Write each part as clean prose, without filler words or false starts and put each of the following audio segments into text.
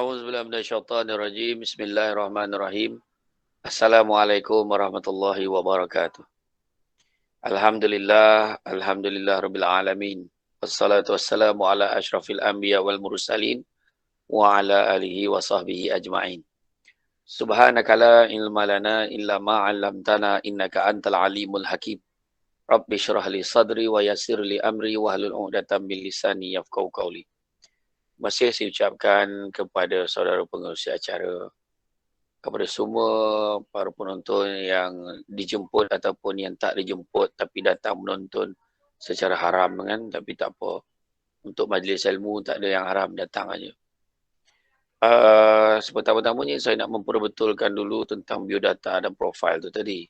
A'udzubillahi minasyaitonirrajim. Bismillahirrahmanirrahim. Assalamualaikum warahmatullahi wabarakatuh. Alhamdulillah rabbil alamin. Wassalatu wassalamu ala asyrafil anbiya wal mursalin wa ala alihi wa sahbihi ajma'in. Subhanaka la ilma lana illa ma 'allamtana innaka antal alimul hakim. Rabbi shrah li sadri wa yassir li amri wahlul 'uqdatam min lisani yafqahu qawli. Masih saya ucapkan kepada saudara pengerusi acara, kepada semua para penonton yang dijemput ataupun yang tak dijemput tapi datang menonton secara haram kan, tapi tak apa. Untuk majlis ilmu tak ada yang haram, datang aja. Pertama-tamanya saya nak memperbetulkan dulu tentang biodata dan profil tu tadi.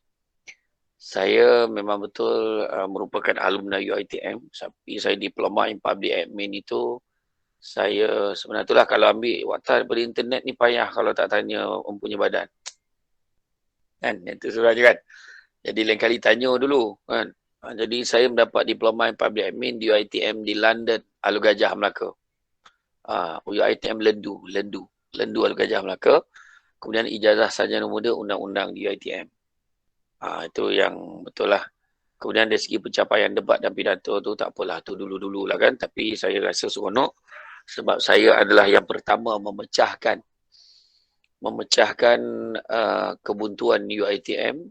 Saya memang betul merupakan alumni UiTM, tapi saya diploma in public admin itu. Saya sebenarnya itulah, kalau ambil waktu daripada internet ni payah kalau tak tanya mempunyai badan. Kan? Itu sebenarnya kan. Jadi lain kali tanya dulu. Kan? Jadi saya mendapat diploma in public admin di UiTM di London, Alur Gajah, Melaka. UiTM Lendu Alur Gajah, Melaka. Kemudian ijazah sarjana muda undang-undang di UiTM. Itu yang betul lah. Kemudian dari segi pencapaian debat dan pidato tu tak apalah, tu dulu-dulu lah kan. Tapi saya rasa seronok sebab saya adalah yang pertama memecahkan kebuntuan UiTM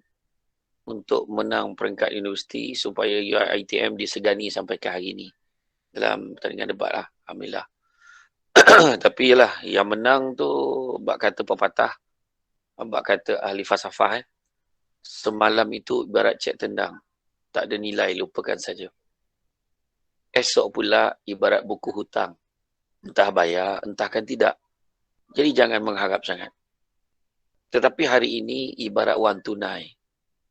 untuk menang peringkat universiti supaya UiTM disegani sampai ke hari ini dalam pertandingan debat lah. Alhamdulillah. Tapi yalah, yang menang tu bak kata pepatah, bak kata ahli falsafah, semalam itu ibarat cek tendang, tak ada nilai, lupakan saja. Esok pula ibarat buku hutang, entah bayar, entahkan tidak. Jadi jangan mengharap sangat. Tetapi hari ini ibarat wang tunai,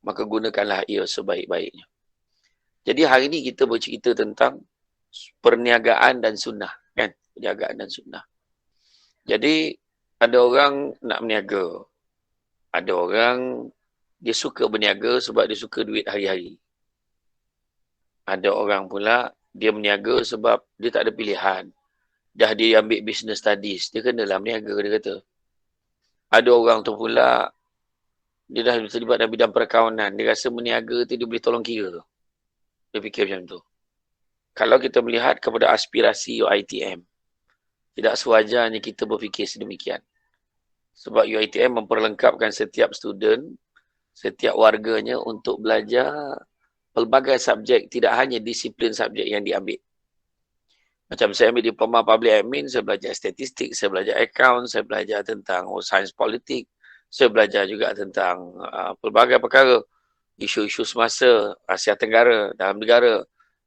maka gunakanlah ia sebaik-baiknya. Jadi hari ini kita bercerita tentang perniagaan dan sunnah, kan? Perniagaan dan sunnah. Jadi ada orang nak berniaga, ada orang dia suka berniaga sebab dia suka duit hari-hari. Ada orang pula dia berniaga sebab dia tak ada pilihan. Dah dia ambil business studies, dia kenalah berniaga, dia kata. Ada orang tu pula, dia dah terlibat dalam bidang perakawanan, dia rasa berniaga tu dia boleh tolong kira. Dia fikir macam tu. Kalau kita melihat kepada aspirasi UiTM, tidak sewajarnya kita berfikir sedemikian. Sebab UiTM memperlengkapkan setiap student, setiap warganya untuk belajar pelbagai subjek, tidak hanya disiplin subjek yang diambil. Macam saya ambil diploma public admin, saya belajar statistik, saya belajar account, saya belajar tentang sains politik, saya belajar juga tentang pelbagai perkara, isu-isu semasa Asia Tenggara, dalam negara,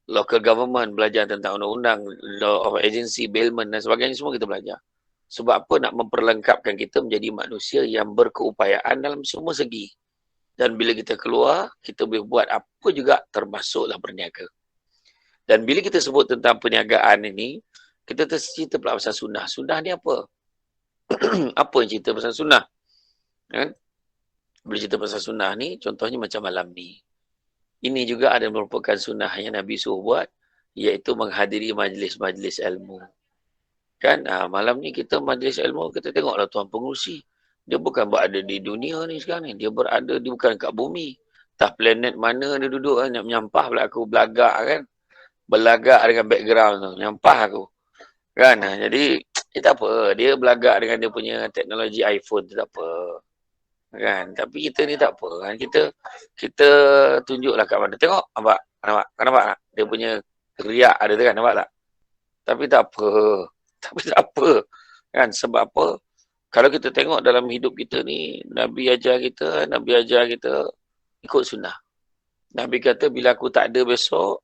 local government, belajar tentang undang-undang, law of agency, bailment dan sebagainya, semua kita belajar. Sebab apa? Nak memperlengkapkan kita menjadi manusia yang berkeupayaan dalam semua segi. Dan bila kita keluar, kita boleh buat apa juga, termasuklah berniaga. Dan bila kita sebut tentang perniagaan ini, kita cerita pula pasal sunnah. Sunnah ni apa? Apa yang cerita pasal sunnah? Kan? Bila cerita pasal sunnah ni, contohnya macam malam ni. Ini juga ada merupakan sunnah yang Nabi suruh buat, iaitu menghadiri majlis-majlis ilmu. Kan? Malam ni kita majlis ilmu, kita tengoklah tuan pengurusi. Dia bukan berada di dunia ni sekarang ni. Dia berada di bukan kat bumi. Tak planet mana dia duduk kan? Nak menyampah pula aku belagak kan? Belagak dengan background tu. Nyampah aku. Kan? Jadi, tak apa. Dia belagak dengan dia punya teknologi iPhone tu, tak apa. Kan? Tapi kita ni tak apa. Kan? Kita tunjuklah kat mana. Tengok, nampak? Nampak tak? Dia punya riak ada tu kan? Nampak tak? Tapi tak apa. Kan? Sebab apa? Kalau kita tengok dalam hidup kita ni, Nabi ajar kita ikut sunnah. Nabi kata, bila aku tak ada besok,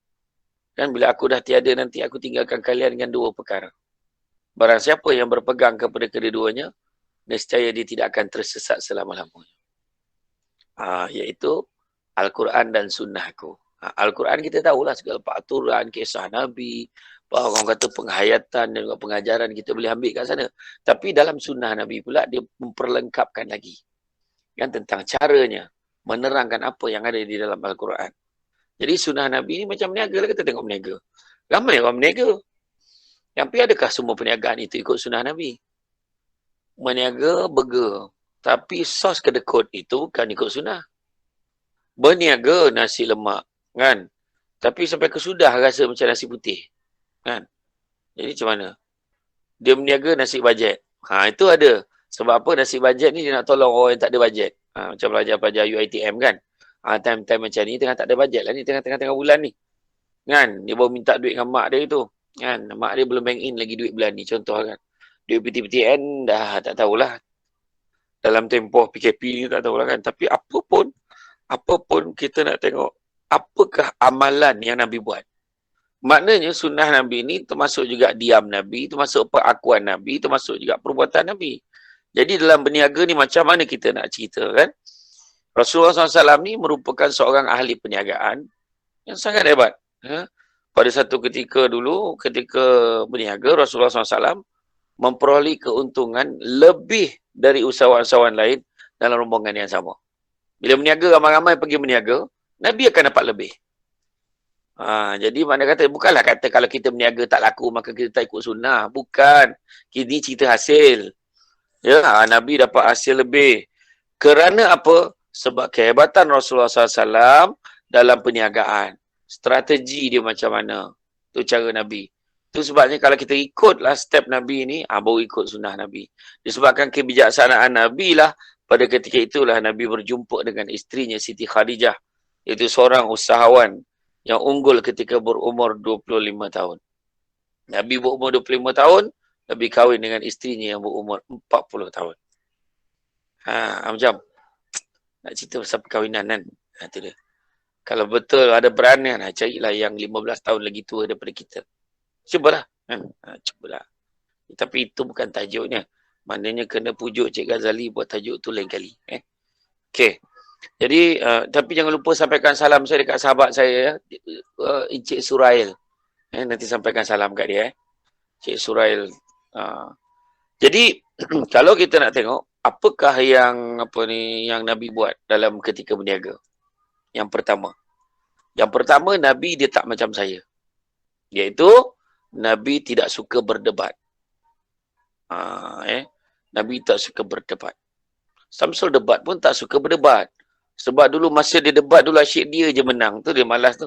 kan, bila aku dah tiada nanti, aku tinggalkan kalian dengan dua perkara. Barang siapa yang berpegang kepada kedua-duanya, nescaya dia tidak akan tersesat selama-lamanya. Iaitu Al-Quran dan sunnahku. Al-Quran kita tahulah segala peraturan, kisah Nabi, orang kata penghayatan dan pengajaran kita boleh ambil kat sana. Tapi dalam sunnah Nabi pula, dia memperlengkapkan lagi. Kan, tentang caranya menerangkan apa yang ada di dalam Al-Quran. Jadi sunnah Nabi ni macam berniaga lah, kita tengok berniaga. Ramai orang berniaga. Tapi adakah semua perniagaan itu ikut sunnah Nabi? Meniaga burger. Tapi sos kedekut itu bukan ikut sunnah. Berniaga nasi lemak. Kan? Tapi sampai kesudah rasa macam nasi putih. Kan? Jadi macam mana? Dia berniaga nasi bajet. Itu ada. Sebab apa nasi bajet ni dia nak tolong orang yang tak ada bajet. Macam pelajar-pelajar UiTM kan. Time-time macam ni tengah tak ada bajet lah ni. Tengah-tengah bulan ni. Kan? Dia baru minta duit dengan mak dia tu. Kan? Mak dia belum bank in lagi duit bulan ni. Contoh kan. Duit PTPTN dah tak tahulah. Dalam tempoh PKP ni tak tahulah kan. Tapi apapun kita nak tengok. Apakah amalan yang Nabi buat? Maknanya sunnah Nabi ni termasuk juga diam Nabi, termasuk pengakuan Nabi, termasuk juga perbuatan Nabi. Jadi dalam berniaga ni macam mana kita nak cerita kan? Rasulullah SAW ni merupakan seorang ahli perniagaan yang sangat hebat. Pada satu ketika dulu, ketika berniaga, Rasulullah SAW memperoleh keuntungan lebih dari usahawan-usahawan lain dalam rombongan yang sama. Bila berniaga, ramai-ramai pergi berniaga, Nabi akan dapat lebih. Jadi mana kata, bukanlah kata kalau kita berniaga tak laku maka kita tak ikut sunnah. Bukan. Ini cerita hasil. Ya, Nabi dapat hasil lebih. Kerana apa? Sebab kehebatan Rasulullah SAW dalam perniagaan. Strategi dia macam mana. Itu cara Nabi. Itu sebabnya kalau kita ikutlah step Nabi ni, baru ikut sunnah Nabi. Disebabkan kebijaksanaan Nabi lah, pada ketika itulah Nabi berjumpa dengan isterinya Siti Khadijah. Itu seorang usahawan yang unggul ketika berumur 25 tahun. Nabi berumur 25 tahun, Nabi kahwin dengan isterinya yang berumur 40 tahun. Macam nak cerita pasal perkahwinan kan? Itu dia. Kalau betul ada berani, carilah yang 15 tahun lagi tua daripada kita. Cubalah. Cubalah. Tapi itu bukan tajuknya. Maknanya kena pujuk Cik Ghazali buat tajuk tu lain kali. Okey. Jadi, tapi jangan lupa sampaikan salam saya dekat sahabat saya, Encik Surail. Nanti sampaikan salam kat dia. Encik Surail. Jadi, kalau kita nak tengok, apakah yang Nabi buat dalam ketika berniaga? Yang pertama, Nabi dia tak macam saya. Iaitu, Nabi tidak suka berdebat. Nabi tak suka berdebat. Samsul debat pun tak suka berdebat. Sebab dulu masa dia debat dulu asyik dia je menang. Tu dia malas tu.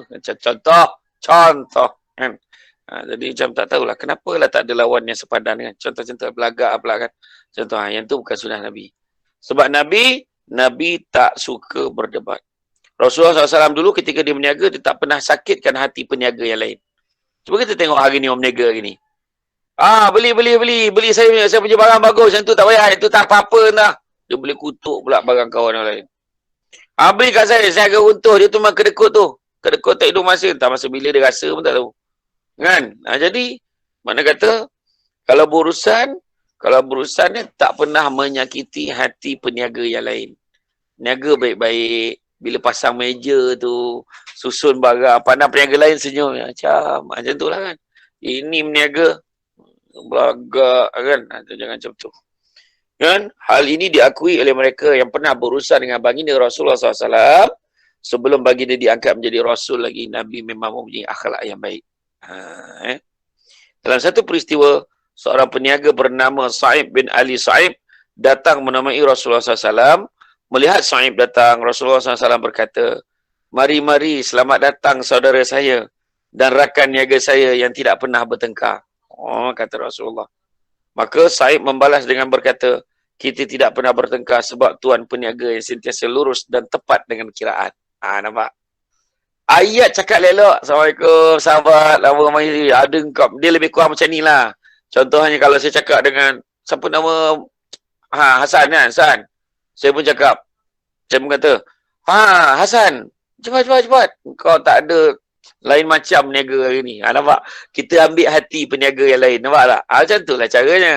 Contoh. Kan? Jadi macam tak tahulah. Kenapa lah tak ada lawan yang sepadan kan. Contoh-contoh belagak pula kan. Contoh yang tu bukan sunnah Nabi. Sebab Nabi tak suka berdebat. Rasulullah SAW dulu ketika dia berniaga, dia tak pernah sakitkan hati peniaga yang lain. Cuba kita tengok hari ni orang berniaga hari ni. Beli saya punya barang bagus. Yang tu tak payah. Itu tak apa-apa dah. Dia boleh kutuk pula barang kawan yang lain. Beli kat saya agak runtuh. Dia tu memang kedekut tu. Kedekut tak hidung masa. Entah masa bila dia rasa pun tak tahu. Kan? Jadi, mana kata, kalau berurusan ni tak pernah menyakiti hati peniaga yang lain. Niaga baik-baik. Bila pasang meja tu, susun barang. Pandang peniaga lain senyum. Macam tu lah kan. Ini meniaga. Belagak kan. Jangan macam tu. Kan? Hal ini diakui oleh mereka yang pernah berurusan dengan baginda Rasulullah SAW sebelum baginda diangkat menjadi Rasul lagi. Nabi memang mempunyai akhlak yang baik. Dalam satu peristiwa, seorang peniaga bernama Sa'ib bin Ali Sa'ib datang menemui Rasulullah SAW. Melihat Sa'ib datang, Rasulullah SAW berkata, "Mari, selamat datang saudara saya dan rakan niaga saya yang tidak pernah bertengkar." Kata Rasulullah. Maka Sa'ib membalas dengan berkata, "Kita tidak pernah bertengkar sebab tuan peniaga yang sentiasa lurus dan tepat dengan kiraan." Nampak? Ayat cakap lelok. Assalamualaikum, sahabat. Lama mari. Ada engkau. Dia lebih kurang macam ni lah. Contohnya kalau saya cakap dengan, siapa nama? Hasan kan? Hasan. Saya pun cakap. Saya pun kata, Hasan. Cepat. Kau tak ada lain macam niaga hari ni. Nampak? Kita ambil hati peniaga yang lain. Nampak tak? Macam tu lah caranya.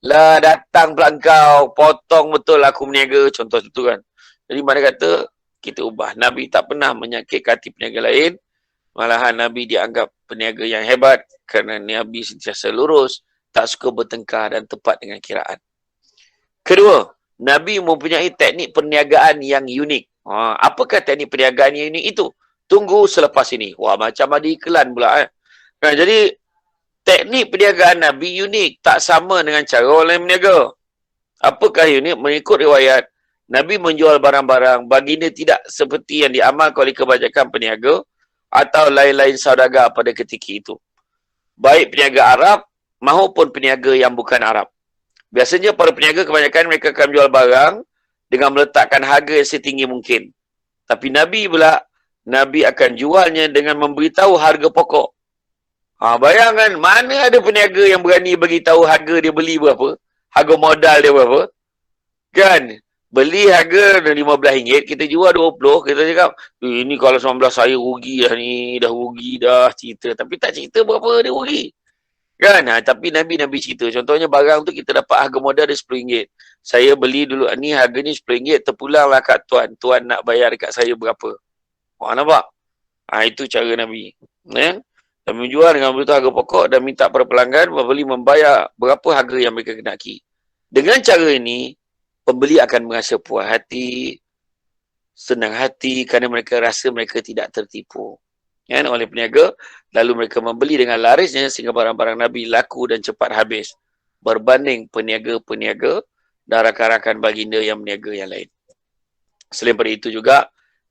Lah datang pula kau, potong betul aku berniaga. Contoh tu kan. Jadi mana kata, kita ubah. Nabi tak pernah menyakitkan hati peniaga lain. Malahan Nabi dianggap peniaga yang hebat. Kerana Nabi sentiasa lurus, tak suka bertengkar dan tepat dengan kiraan. Kedua, Nabi mempunyai teknik perniagaan yang unik. Apakah teknik perniagaan yang unik itu? Tunggu selepas ini. Wah, macam ada iklan pula. Jadi, teknik perniagaan Nabi unik. Tak sama dengan cara orang lain berniaga. Apakah ini? Mengikut riwayat, Nabi menjual barang-barang baginda tidak seperti yang diamalkan oleh kebanyakan peniaga atau lain-lain saudagar pada ketika itu. Baik peniaga Arab maupun peniaga yang bukan Arab. Biasanya para peniaga kebanyakan mereka akan jual barang dengan meletakkan harga yang setinggi mungkin. Tapi Nabi pula, Nabi akan jualnya dengan memberitahu harga pokok. Bayangkan, mana ada peniaga yang berani beritahu harga dia beli berapa? Harga modal dia berapa? Kan? Beli harga RM15, kita jual RM20, kita cakap, ini kalau 19 saya rugi dah ni, dah rugi dah cerita. Tapi tak cerita berapa dia rugi. Kan? Tapi Nabi cerita. Contohnya barang tu kita dapat harga modal dia RM10. Saya beli dulu ni harga ni RM10, terpulanglah kat tuan. Tuan nak bayar dekat saya berapa? Nampak? Itu cara Nabi. Dan menjual dengan beritahu harga pokok dan minta para pelanggan membeli membayar berapa harga yang mereka kenaki. Dengan cara ini, pembeli akan merasa puas hati, senang hati kerana mereka rasa mereka tidak tertipu oleh peniaga. Lalu mereka membeli dengan larisnya sehingga barang-barang Nabi laku dan cepat habis berbanding peniaga-peniaga dan rakan-rakan baginda yang berniaga yang lain. Selain daripada itu juga,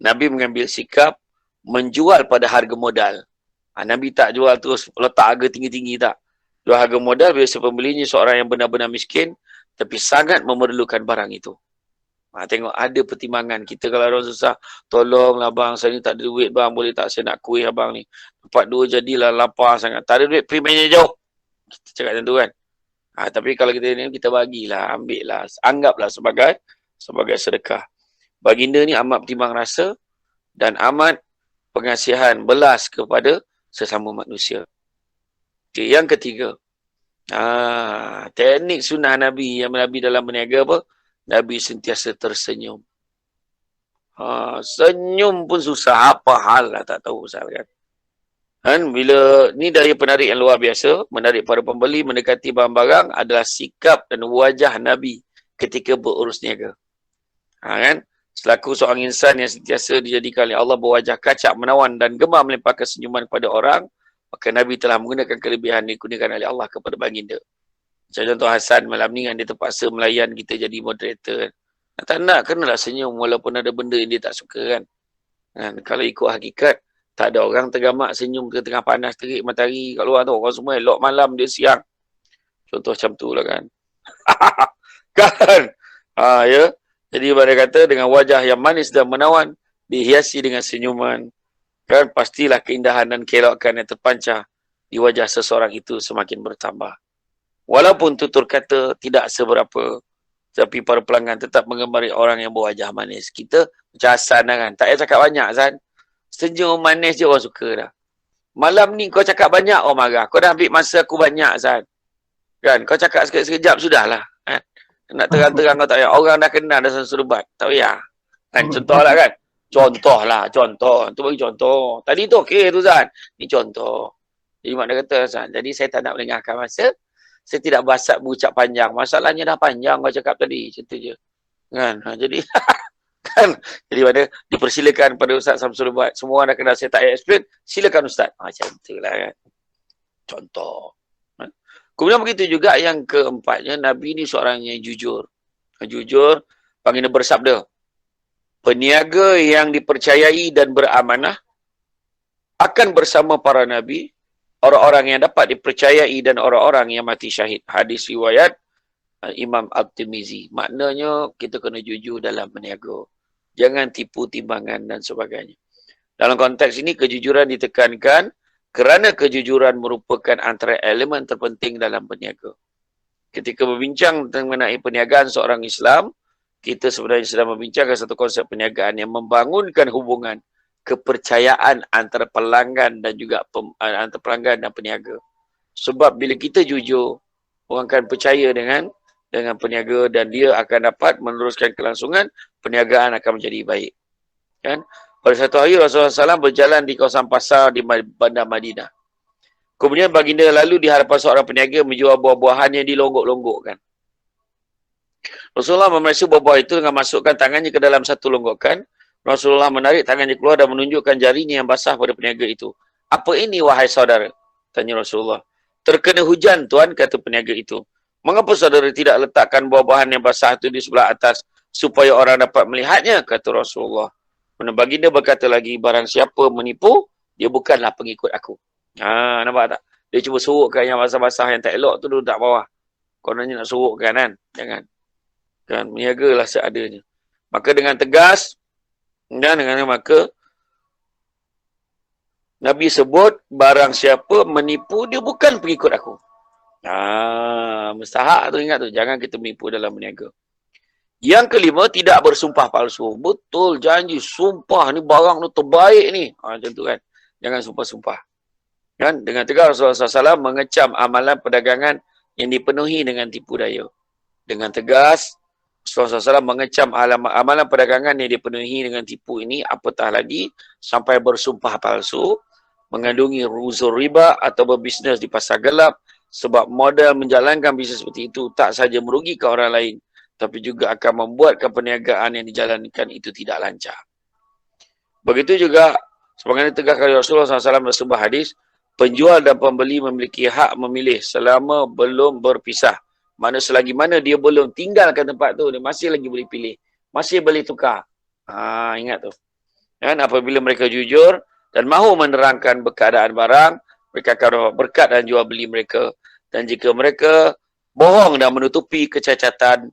Nabi mengambil sikap menjual pada harga modal. Nabi tak jual terus letak harga tinggi-tinggi, tak. Jual harga modal biasa pembelinya seorang yang benar-benar miskin tapi sangat memerlukan barang itu. Tengok ada pertimbangan. Kita kalau orang susah, tolonglah bang, saya ni tak ada duit bang, boleh tak saya nak kuih abang ni. Tempat dua jadilah lapar sangat. Tak ada duit, pergi mainnya jauh. Kita cakap macam tu kan. Tapi kalau kita ni, kita bagilah, ambil lah. Anggaplah sebagai sedekah. Baginda ni amat bertimbang rasa dan amat pengasihan, belas kepada sesama manusia. Okay, yang ketiga, teknik sunnah Nabi yang Nabi dalam berniaga apa? Nabi sentiasa tersenyum. Senyum pun susah, apa hal lah tak tahu pasal kan. Bila ni daya penarik yang luar biasa, menarik para pembeli mendekati barang-barang adalah sikap dan wajah Nabi ketika berurus niaga. Kan? Selaku seorang insan yang sentiasa dijadikan oleh Allah berwajah kacak menawan dan gemar melimpahkan senyuman kepada orang, maka Nabi telah menggunakan kelebihan yang dikurniakan oleh Allah kepada baginda. Macam contoh Hasan malam ni kan, dia terpaksa melayan kita jadi moderator. Tak nak, kenalah senyum walaupun ada benda yang dia tak suka kan. Kalau ikut hakikat, tak ada orang tergamak senyum tengah panas terik matahari kat luar tu. Orang semua elok malam, dia siang. Contoh macam tu lah kan. Kan? Ya. Jadi pada kata dengan wajah yang manis dan menawan, dihiasi dengan senyuman, kan pastilah keindahan dan keelokan yang terpancar di wajah seseorang itu semakin bertambah. Walaupun tutur kata tidak seberapa, tapi para pelanggan tetap menggemari orang yang berwajah manis. Kita macam Hasan lah kan, tak payah cakap banyak Hasan. Senyum manis je orang suka dah. Malam ni kau cakap banyak orang marah. Kau dah ambil masa aku banyak Hasan. Kan, kau cakap sekejap sudahlah. Nak terang-terang kau tak payah. Orang dah kenal dah satu debat. Tak payah. Kan, contoh lah kan. Contoh lah, contoh. Tu bagi contoh. Tadi tu okey tu Zan. Ni contoh. Jadi makna kata Zan. Jadi saya tak nak melengahkan masa. Saya tidak berucap panjang. Masalahnya dah panjang kau cakap tadi. Macam tu je. Kan. Jadi kan. Jadi mana dipersilakan pada Ustaz Samsul Debat. Semua orang dah kenal saya tak payah explain. Silakan Ustaz. Macam tu lah kan. Contoh. Kemudian begitu juga yang keempatnya, Nabi ni seorang yang jujur. Jujur, baginda bersabda, peniaga yang dipercayai dan beramanah akan bersama para Nabi, orang-orang yang dapat dipercayai dan orang-orang yang mati syahid. Hadis riwayat Imam At-Tirmizi. Maknanya, kita kena jujur dalam berniaga. Jangan tipu timbangan dan sebagainya. Dalam konteks ini, kejujuran ditekankan kerana kejujuran merupakan antara elemen terpenting dalam berniaga. Ketika berbincang mengenai perniagaan seorang Islam, kita sebenarnya sedang membincangkan satu konsep perniagaan yang membangunkan hubungan kepercayaan antara pelanggan dan juga antara pelanggan dan peniaga. Sebab bila kita jujur, orang akan percaya dengan peniaga dan dia akan dapat meneruskan kelangsungan, perniagaan akan menjadi baik. Kan? Pada satu hari Rasulullah SAW berjalan di kawasan pasar di bandar Madinah. Kemudian baginda lalu di hadapan seorang peniaga menjual buah-buahan yang dilonggok-longgokkan. Rasulullah memeriksa buah-buah itu dengan masukkan tangannya ke dalam satu longgokan. Rasulullah menarik tangannya keluar dan menunjukkan jarinya yang basah pada peniaga itu. Apa ini wahai saudara? Tanya Rasulullah. Terkena hujan tuan, kata peniaga itu. Mengapa saudara tidak letakkan buah-buahan yang basah itu di sebelah atas supaya orang dapat melihatnya, kata Rasulullah. Kemudian baginda berkata lagi, barang siapa menipu, dia bukanlah pengikut aku. Nampak tak? Dia cuba sorokkan yang basah-basah yang tak elok tu duduk tak bawah. Kononnya nak sorokkan kan? Jangan. Kan, meniagalah seadanya. Maka dengan tegas, dan dengan maka Nabi sebut, barang siapa menipu, dia bukan pengikut aku. Mustahak tu, ingat tu. Jangan kita menipu dalam berniaga. Yang kelima, tidak bersumpah palsu. Betul, janji, sumpah ni barang tu terbaik ni. Macam tu kan. Jangan sumpah-sumpah. Kan? Dengan tegas Rasulullah SAW mengecam amalan perdagangan yang dipenuhi dengan tipu daya. Dengan tegas, Rasulullah SAW mengecam amalan perdagangan yang dipenuhi dengan tipu ini, apatah lagi sampai bersumpah palsu, mengandungi uzur riba atau berbisnes di pasar gelap, sebab modal menjalankan bisnes seperti itu tak sahaja merugikan orang lain, tapi juga akan membuatkan perniagaan yang dijalankan itu tidak lancar. Begitu juga, sebagaimana tegaskan Rasulullah SAW dalam sebuah hadis, penjual dan pembeli memiliki hak memilih selama belum berpisah. Mana selagi mana dia belum tinggalkan tempat tu, dia masih lagi boleh pilih. Masih boleh tukar. Ingat tu. Dan apabila mereka jujur dan mahu menerangkan keadaan barang, mereka akan dapat berkat dan jual beli mereka. Dan jika mereka bohong dan menutupi kecacatan,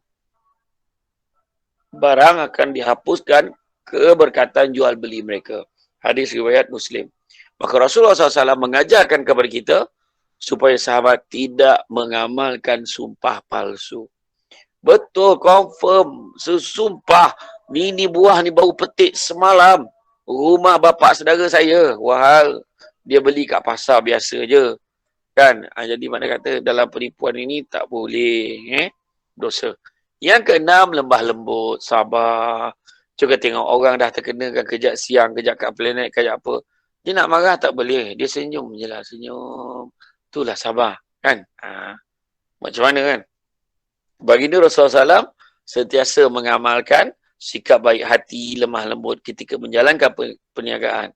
barang akan dihapuskan keberkatan jual beli mereka. Hadis riwayat Muslim. Maka Rasulullah SAW mengajarkan kepada kita supaya sahabat tidak mengamalkan sumpah palsu. Betul, confirm, sesumpah. Ni buah ni baru petik semalam. Rumah bapak saudara saya. Wahal, dia beli kat pasar biasa je. Kan? Jadi mana kata dalam penipuan ini tak boleh. Dosa. Yang keenam, lembah lembut, sabar. Cuba tengok orang dah terkena kan kejap siang, kejap kat planet, kejap apa. Dia nak marah tak boleh. Dia senyum je lah, senyum. Itulah sabar. Kan? Macam mana kan? Baginda Rasulullah SAW sentiasa mengamalkan sikap baik hati, lemah lembut ketika menjalankan perniagaan.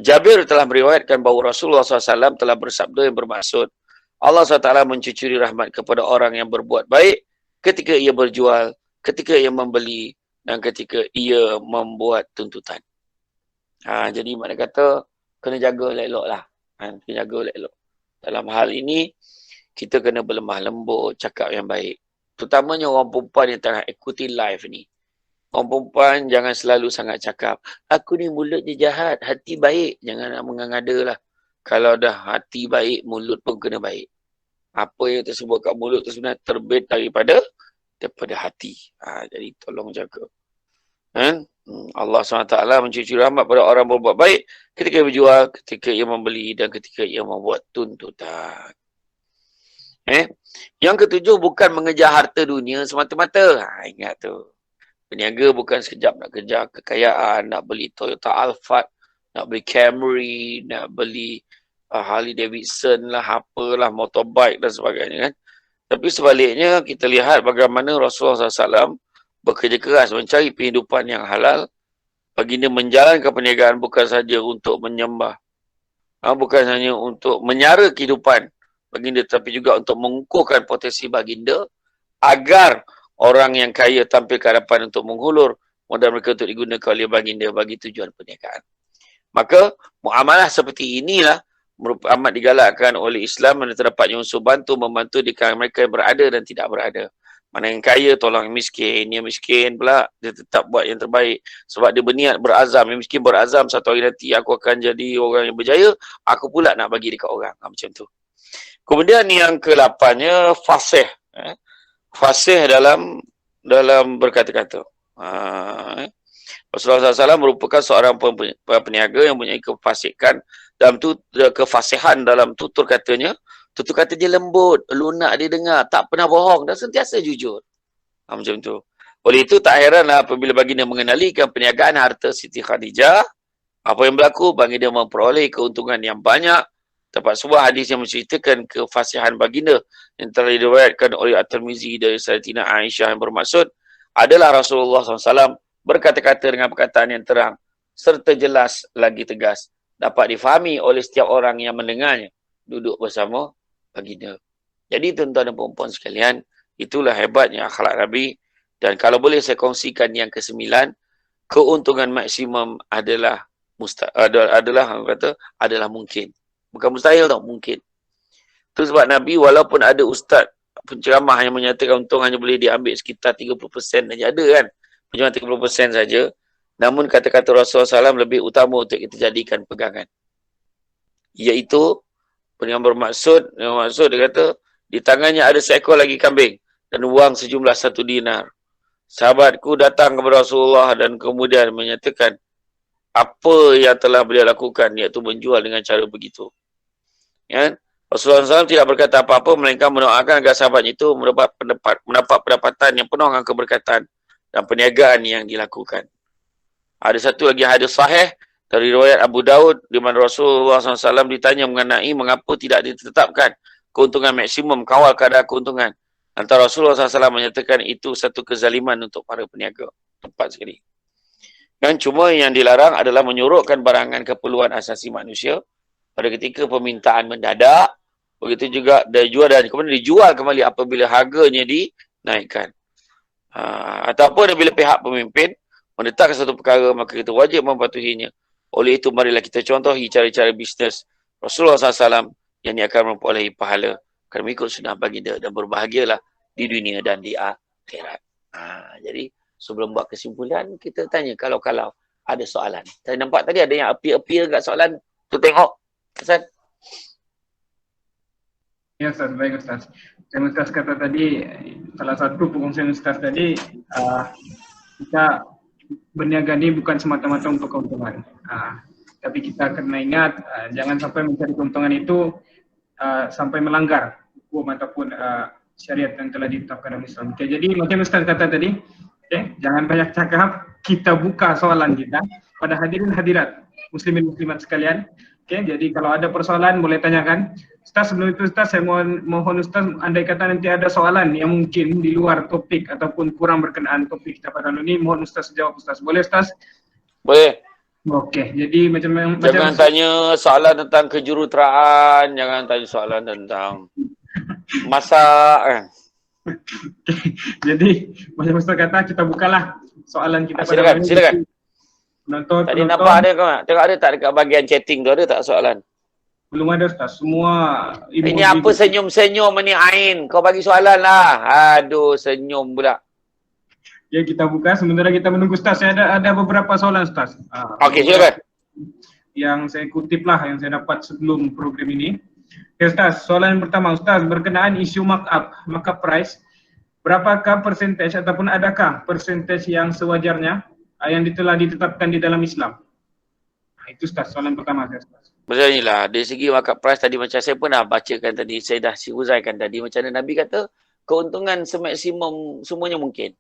Jabir telah meriwayatkan bahawa Rasulullah SAW telah bersabda yang bermaksud, Allah SWT mencucuri rahmat kepada orang yang berbuat baik ketika ia berjual, ketika ia membeli, dan ketika ia membuat tuntutan. Jadi makna kata, kena jaga elok-elok lah. Kena jaga elok-elok. Dalam hal ini, kita kena berlemah lembut, cakap yang baik. Terutamanya orang perempuan yang tengah ikuti live ni. Orang perempuan jangan selalu sangat cakap, aku ni mulut dia jahat, hati baik. Jangan nak mengada lah. Kalau dah hati baik, mulut pun kena baik. Apa yang tersebut kat mulut tu sebenarnya terbit daripada hati. Jadi tolong jaga. Allah SWT mencucuri rahmat pada orang berbuat baik ketika ia berjual, ketika ia membeli, dan ketika ia membuat tuntutan. Yang ketujuh, bukan mengejar harta dunia semata-mata. Ingat tu. Peniaga bukan sekejap nak kejar kekayaan, nak beli Toyota Alphard, nak beli Camry, nak beli Harley Davidson lah, apalah, motorbike dan sebagainya kan. Tapi sebaliknya, kita lihat bagaimana Rasulullah SAW bekerja keras mencari kehidupan yang halal. Baginda menjalankan perniagaan bukan saja untuk menyembah, bukan hanya untuk menyara kehidupan baginda, tapi juga untuk mengukuhkan potensi baginda agar orang yang kaya tampil ke hadapan untuk menghulur modal mereka untuk digunakan oleh baginda bagi tujuan perniagaan. Maka muamalah seperti inilah amat digalakkan oleh Islam, dan terdapatnya unsur bantu membantu di kalangan mereka yang berada dan tidak berada. Mana yang kaya tolong yang miskin, yang miskin pula dia tetap buat yang terbaik sebab dia berniat berazam. Yang miskin berazam, satu hari nanti aku akan jadi orang yang berjaya, aku pula nak bagi dekat orang. Macam tu. Kemudian yang ke-8-nya fasih. Fasih dalam berkata-kata. Rasulullah SAW merupakan seorang peniaga yang mempunyai kefasikan dalam kefasihan dalam tutur katanya. Tutur kata dia lembut, lunak dia dengar, tak pernah bohong dan sentiasa jujur. Macam tu. Oleh itu tak heranlah apabila baginda mengenalikan perniagaan harta Siti Khadijah, apa yang berlaku, baginda memperoleh keuntungan yang banyak. Terdapat sebuah hadis yang menceritakan kefasihan baginda yang telah diriwayatkan oleh At-Tirmizi dari Sayyidatina Aisyah yang bermaksud, adalah Rasulullah SAW berkata-kata dengan perkataan yang terang serta jelas lagi tegas, dapat difahami oleh setiap orang yang mendengarnya duduk bersama baginda. Jadi tuan-tuan dan puan-puan sekalian, itulah hebatnya akhlak Nabi. Dan kalau boleh saya kongsikan yang ke-9, keuntungan maksimum adalah adalah mungkin. Bukan mustahil tau, mungkin. Itu sebab Nabi walaupun ada ustaz penceramah yang menyatakan untung hanya boleh diambil sekitar 30% saja ada kan. Cuma 30% saja. Namun kata-kata Rasulullah SAW lebih utama untuk kita jadikan pegangan. Iaitu yang bermaksud dia kata di tangannya ada seekor lagi kambing dan wang sejumlah 1 dinar. Sahabatku datang kepada Rasulullah dan kemudian menyatakan apa yang telah beliau lakukan, iaitu menjual dengan cara begitu. Ya? Rasulullah SAW tidak berkata apa-apa, melainkan mendoakan agar sahabat itu mendapat pendapatan yang penuh dengan keberkatan dan perniagaan yang dilakukan. Ada satu lagi hadis sahih dari riwayat Abu Daud di mana Rasulullah SAW ditanya mengenai mengapa tidak ditetapkan keuntungan maksimum kawal kadar keuntungan. Antara Rasulullah SAW menyatakan itu satu kezaliman untuk para peniaga. Tepat sekali. Dan cuma yang dilarang adalah menyuruhkan barangan keperluan asasi manusia pada ketika permintaan mendadak. Begitu juga dijual dan kemudian dijual kembali apabila harganya dinaikkan. Ataupun bila pihak pemimpin menetapkan satu perkara, maka kita wajib mematuhinya. Oleh itu, marilah kita contohi cara-cara bisnes Rasulullah SAW yang akan memperoleh pahala kerana mengikut sunnah baginda dan berbahagialah di dunia dan di akhirat. Jadi, sebelum buat kesimpulan, kita tanya kalau-kalau ada soalan. Saya nampak tadi ada yang appear kat soalan. Tu tengok. Ustaz. Ya Ustaz, baik Ustaz. Yang Ustaz kata tadi, salah satu perkongsian Ustaz tadi, kita berniaga ini bukan semata-mata untuk keuntungan. Tapi kita kena ingat, jangan sampai mencari keuntungan itu sampai melanggar hukum ataupun syariat yang telah ditetapkan dalam Islam. Okay, jadi macam Ustaz kata tadi, jangan banyak cakap, kita buka soalan kita pada hadirin hadirat, muslimin muslimat sekalian. Jadi kalau ada persoalan boleh tanyakan. Ustaz, sebelum itu Ustaz, saya mohon Ustaz, andai kata nanti ada soalan yang mungkin di luar topik ataupun kurang berkenaan topik kita pada ini, mohon Ustaz jawab Ustaz. Boleh Ustaz? Boleh. Okey, jadi jangan tanya soalan tentang kejuruteraan, jangan tanya soalan tentang masak kan. Jadi macam Ustaz kata, kita bukalah soalan kita pada silakan. Penonton. Tadi nampak ada kau nak? Tengok ada tak dekat bahagian chatting tu, ada tak soalan? Belum ada Ustaz, semua ini apa senyum-senyum ni Ain? Kau bagi soalan lah. Aduh, senyum pula. Ya, kita buka sementara kita menunggu Ustaz. Saya ada beberapa soalan Ustaz. Okey, silakan. Yang saya kutip lah, yang saya dapat sebelum program ini. Ya Ustaz, soalan yang pertama Ustaz, berkenaan isu markup price, berapakah persentage ataupun adakah persentage yang sewajarnya yang telah ditetapkan di dalam Islam? Itu Ustaz, soalan pertama saya Ustaz. Macam inilah, dari segi markup price tadi macam saya pernah bacakan tadi, saya dah huzaikan tadi, macam mana Nabi kata, keuntungan semaksimum semuanya mungkin.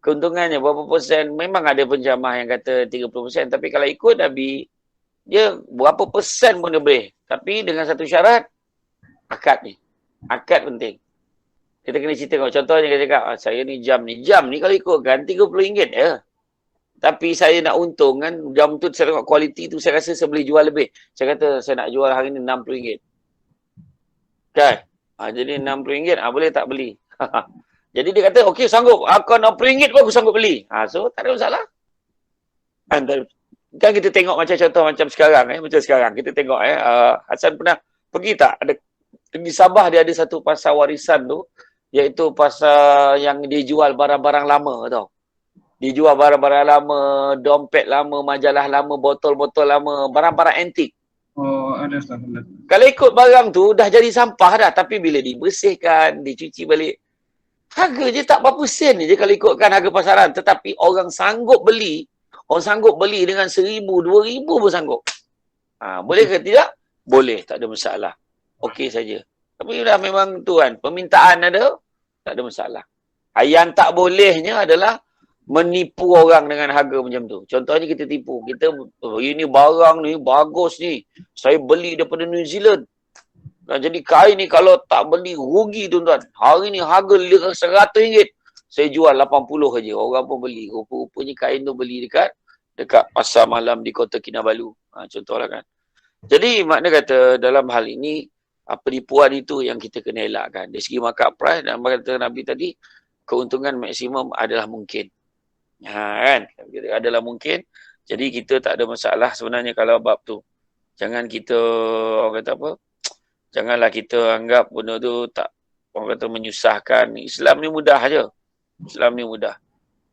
Keuntungannya berapa persen, memang ada penjamah yang kata 30%, tapi kalau ikut Nabi, dia berapa persen pun dia boleh. Tapi dengan satu syarat, akad ni. Akad penting. Kita kena cerita, contohnya kita cakap, saya ni jam ni kalau ikutkan RM30 ya. Tapi saya nak untung kan, jam tu saya tengok kualiti tu, saya rasa saya boleh jual lebih. Saya kata saya nak jual hari ni RM60. Kan? Jadi RM60, boleh tak beli? Jadi dia kata, okey sanggup. Aku RM60 pun aku sanggup beli. So tak ada masalah. Kan kita tengok macam contoh macam sekarang. Macam sekarang kita tengok Hasan pernah pergi tak? Di Sabah dia ada satu pasar warisan tu. Iaitu pasar yang dijual barang-barang lama tau. Dijual barang-barang lama, dompet lama, majalah lama, botol-botol lama, barang-barang antik. Oh, ada Ustaz. Kalau ikut barang tu dah jadi sampah dah, tapi bila dibersihkan, dicuci balik, harga je tak berapa sen je kalau ikutkan harga pasaran. Tetapi orang sanggup beli dengan RM1,000, RM2,000 pun sanggup. Boleh ke tidak? Boleh, tak ada masalah. Okey saja. Tapi dah memang tu kan, permintaan ada, tak ada masalah. Yang tak bolehnya adalah menipu orang dengan harga macam tu. Contohnya kita tipu. Kita, ini barang ni bagus ni. Saya beli daripada New Zealand. Jadi kain ni kalau tak beli rugi tuan-tuan. Hari ni harga RM100. Saya jual RM80 saja. Orang pun beli. Rupa-rupanya kain tu beli dekat pasar malam di Kota Kinabalu. Contohlah kan. Jadi makna kata dalam hal ini penipuan itu yang kita kena elakkan. Dari segi markup price dan kata Nabi tadi, keuntungan maksimum adalah mungkin. Kan? Adalah mungkin. Jadi kita tak ada masalah sebenarnya kalau bab tu. Jangan kita, orang kata apa, janganlah kita anggap benda tu tak, orang kata menyusahkan. Islam ni mudah aja. Islam ni mudah.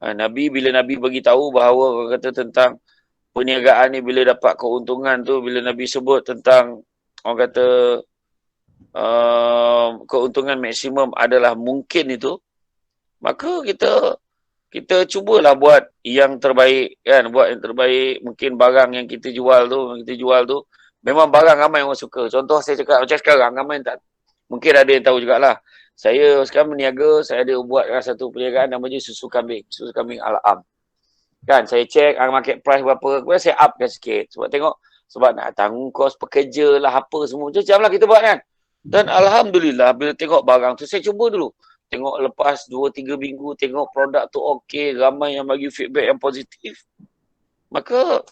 Nabi, bila Nabi bagi tahu bahawa orang kata tentang perniagaan ni bila dapat keuntungan tu, bila Nabi sebut tentang orang kata keuntungan maksimum adalah mungkin itu, maka kita cubalah buat yang terbaik kan, buat yang terbaik. Mungkin barang yang kita jual tu memang barang ramai orang suka. Contoh saya cakap macam sekarang, ramai tak, mungkin ada yang tahu jugalah. Saya sekarang berniaga, saya ada buat satu perniagaan namanya susu kambing Al-Am. Kan, saya cek market price berapa, kemudian saya upkan sikit. Sebab nak tanggung kos pekerja lah, apa semua. Macam lah kita buat kan. Dan Alhamdulillah, bila tengok barang tu, saya cuba dulu. Tengok lepas 2-3 minggu, tengok produk tu okey, ramai yang bagi feedback yang positif. Maka,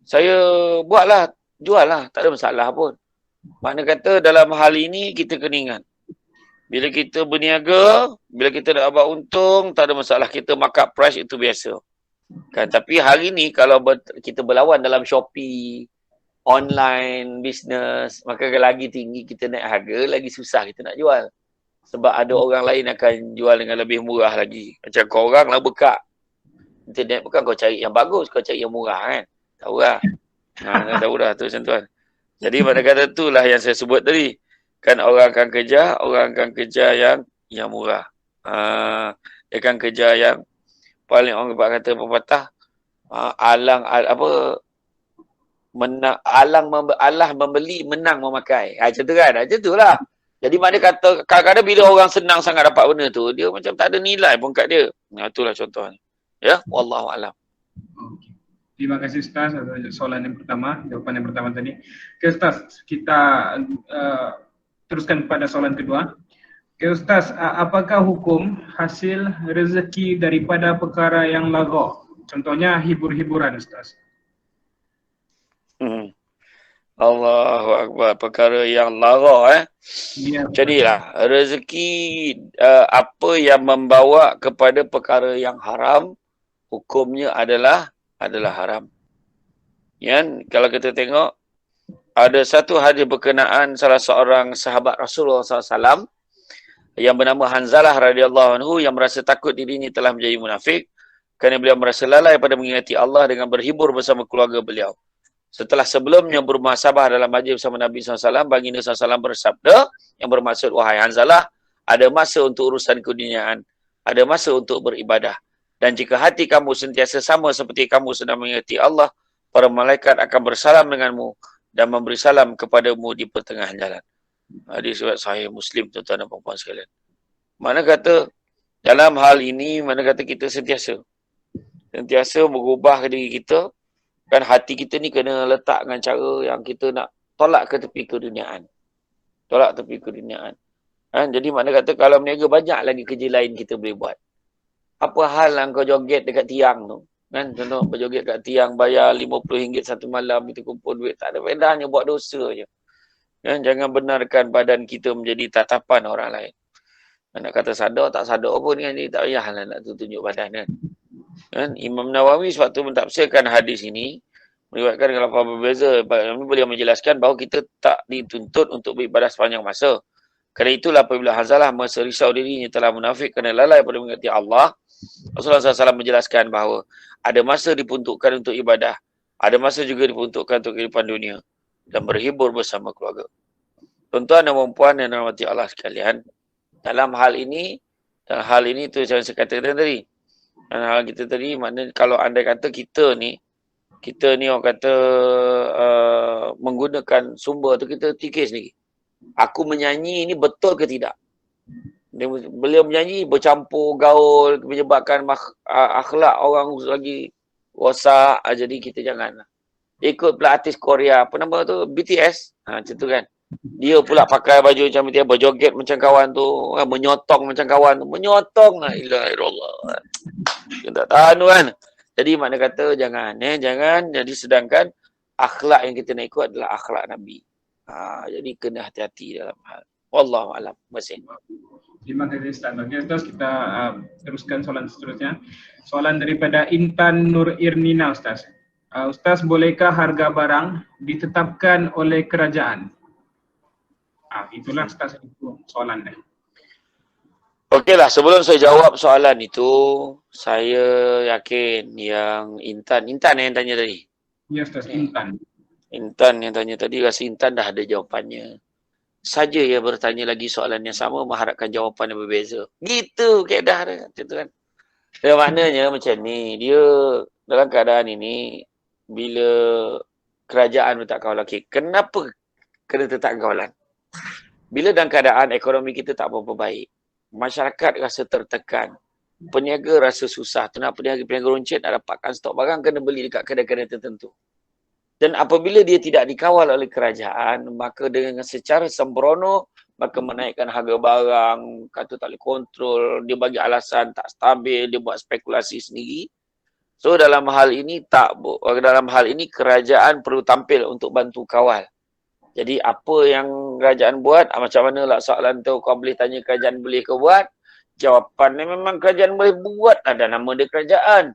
saya buatlah, jual lah, tak ada masalah pun. Makna kata dalam hal ini, kita kena ingat. Bila kita berniaga, bila kita nak dapat untung, tak ada masalah. Kita markup price itu biasa. Kan? Tapi hari ni kalau kita berlawan dalam Shopee, online business, maka lagi tinggi kita naik harga, lagi susah kita nak jual. Sebab ada orang lain akan jual dengan lebih murah lagi. Macam kau orang lah buka internet, bukan kau cari yang bagus, kau cari yang murah kan. Tahu lah. Tahu dah tu macam tu kan. Jadi pada kata itulah yang saya sebut tadi. Kan orang akan kejar yang murah. Dia akan kejar yang paling, orang kata pepatah, alah membeli, menang memakai. Macam tu kan? Macam tu lah. Jadi mana kata, kadang-kadang bila orang senang sangat dapat benda tu, dia macam tak ada nilai pun kat dia. Itulah contohnya. Ya, wallahualam. Okay. Terima kasih Ustaz atas soalan yang pertama, jawapan yang pertama tadi. Okay Ustaz, kita teruskan pada soalan kedua. Okay Ustaz, apakah hukum hasil rezeki daripada perkara yang lagha? Contohnya hibur-hiburan Ustaz. Allahu Akbar, perkara yang lagha Ya, jadilah rezeki apa yang membawa kepada perkara yang haram, hukumnya adalah haram. Kan, kalau kita tengok ada satu hadis berkenaan salah seorang sahabat Rasulullah SAW yang bernama Hanzalah radhiyallahu anhu yang merasa takut dirinya telah menjadi munafik kerana beliau merasa lalai pada mengingati Allah dengan berhibur bersama keluarga beliau. Setelah sebelumnya bermuhasabah dalam majlis bersama Nabi SAW, baginda SAW bersabda yang bermaksud, wahai Hanzalah, ada masa untuk urusan keduniaan, ada masa untuk beribadah. Dan jika hati kamu sentiasa sama seperti kamu sedang mengingati Allah, para malaikat akan bersalam denganmu dan memberi salam kepadamu di pertengahan jalan. Hadis riwayat Sahih Muslim, tuan-tuan dan puan-puan sekalian. Mana kata dalam hal ini, mana kata kita sentiasa mengubah diri kita. Kan hati kita ni kena letak dengan cara yang kita nak tolak ke tepi keduniaan. Jadi mana kata kalau berniaga banyak lagi kerja lain kita boleh buat. Apa hal lah kau joget dekat tiang tu. Kan contoh berjoget dekat tiang bayar RM50 satu malam, kita kumpul duit. Tak ada faedahnya, buat dosa je. Kan, jangan benarkan badan kita menjadi tatapan orang lain. Nak kata sadar tak sadar pun kan, ni tak payahlah nak tunjuk badan kan. Kan? Imam Nawawi sebab tu mentafsirkan hadis ini, meriwayatkan kalau apa berbeza, beliau menjelaskan bahawa kita tak dituntut untuk beribadah sepanjang masa. Kerana itulah apabila Hanzalah merasa risau dirinya telah munafik kerana lalai pada mengingati Allah, Rasulullah SAW menjelaskan bahawa ada masa diperuntukkan untuk ibadah, ada masa juga diperuntukkan untuk kehidupan dunia dan berhibur bersama keluarga. Tuan-tuan dan puan yang dirahmati Allah sekalian, dalam hal ini tu yang saya katakan tadi. Dan hal kita tadi, maknanya kalau andai kata kita ni orang kata menggunakan sumber tu, kita fikir sendiri. Aku menyanyi ni betul ke tidak? Beliau menyanyi bercampur gaul, menyebabkan akhlak orang lagi rosak. Jadi kita jangan ikut pula artis Korea, apa nama tu, BTS. Macam tu kan. Dia pula pakai baju macam BTS, berjoget macam kawan tu, menyotong macam kawan tu. Menyotong lah, ilahirullah. Kita tak tahan tu kan. Jadi makna kata jangan. Jadi sedangkan akhlak yang kita nak ikut adalah akhlak Nabi. Jadi kena hati-hati dalam hal. Wallahu alam. Masih. Terima kasih Ustaz. Oke Ustaz, kita teruskan soalan seterusnya. Soalan daripada Intan Nur Irnina Ustaz. Ustaz, bolehkah harga barang ditetapkan oleh kerajaan? Itulah Ustaz itu soalannya. Okeylah, sebelum saya jawab soalan itu, saya yakin yang Intan yang tanya tadi. Ya Ustaz, Intan. Intan yang tanya tadi, rasa Intan dah ada jawapannya. Saja ia bertanya lagi soalan yang sama, mengharapkan jawapan yang berbeza. Gitu keadaan dia. Macam tu kan. Dia maknanya macam ni, dia dalam keadaan ini, bila kerajaan letak kawalan, kenapa kena letak kawalan? Bila dalam keadaan ekonomi kita tak berapa baik, masyarakat rasa tertekan, peniaga rasa susah, tu nak peniaga runcit nak dapatkan stok barang, kena beli dekat kedai-kedai tertentu. Dan apabila dia tidak dikawal oleh kerajaan, maka dengan secara sembrono, maka menaikkan harga barang, kata tak boleh kontrol, dia bagi alasan tak stabil, dia buat spekulasi sendiri. So dalam hal ini kerajaan perlu tampil untuk bantu kawal. Jadi apa yang kerajaan buat, macam mana lah soalan tu, kau boleh tanya kerajaan boleh ke buat? Jawapannya memang kerajaan boleh buat, ada nama dia kerajaan.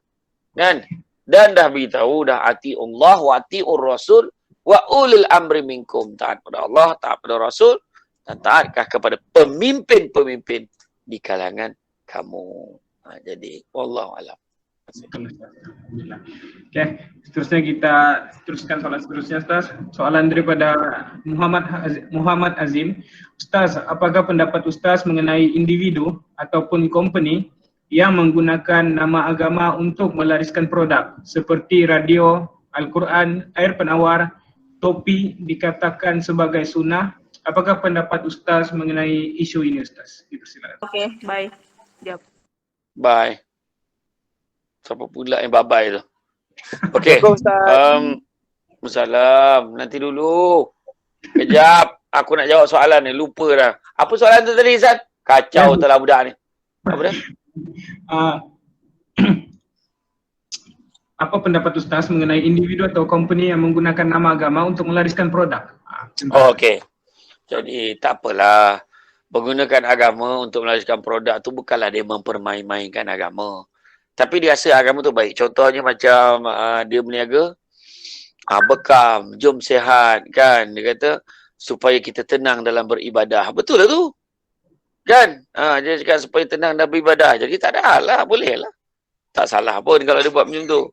Kan? Dan dah beritahu, dah ati Allah wa ati'ur Rasul wa ulil amri minkum. Taat pada Allah, taat pada Rasul, dan taatkah kepada pemimpin-pemimpin di kalangan kamu. Jadi, wallahualam. Okay, seterusnya kita teruskan soalan seterusnya Ustaz. Soalan daripada Muhammad Azim. Ustaz, apakah pendapat Ustaz mengenai individu ataupun company yang menggunakan nama agama untuk melariskan produk seperti radio, Al-Quran, air penawar, topi dikatakan sebagai sunnah? Apakah pendapat Ustaz mengenai isu ini Ustaz? Dipersilakan. Okey, bye. Jawab. Bye. Siapa pula yang bye-bye tu? Okey. Salam. Nanti dulu. Kejap. Aku nak jawab soalan ni. Lupa dah. Apa soalan tu tadi, Zat? Kacau telah budak ni. Apa dah? Apa pendapat Ustaz mengenai individu atau company yang menggunakan nama agama untuk melariskan produk? Okey. Jadi tak apalah. Menggunakan agama untuk melariskan produk tu bukanlah dia mempermain-mainkan agama. Tapi dia rasa agama tu baik. Contohnya macam dia berniaga, bekam, jom sihat kan. Dia kata supaya kita tenang dalam beribadah. Betul lah tu. Kan? Dia cakap supaya tenang dalam beribadah. Jadi tak ada hal lah. Boleh lah. Tak salah pun kalau dia buat macam tu.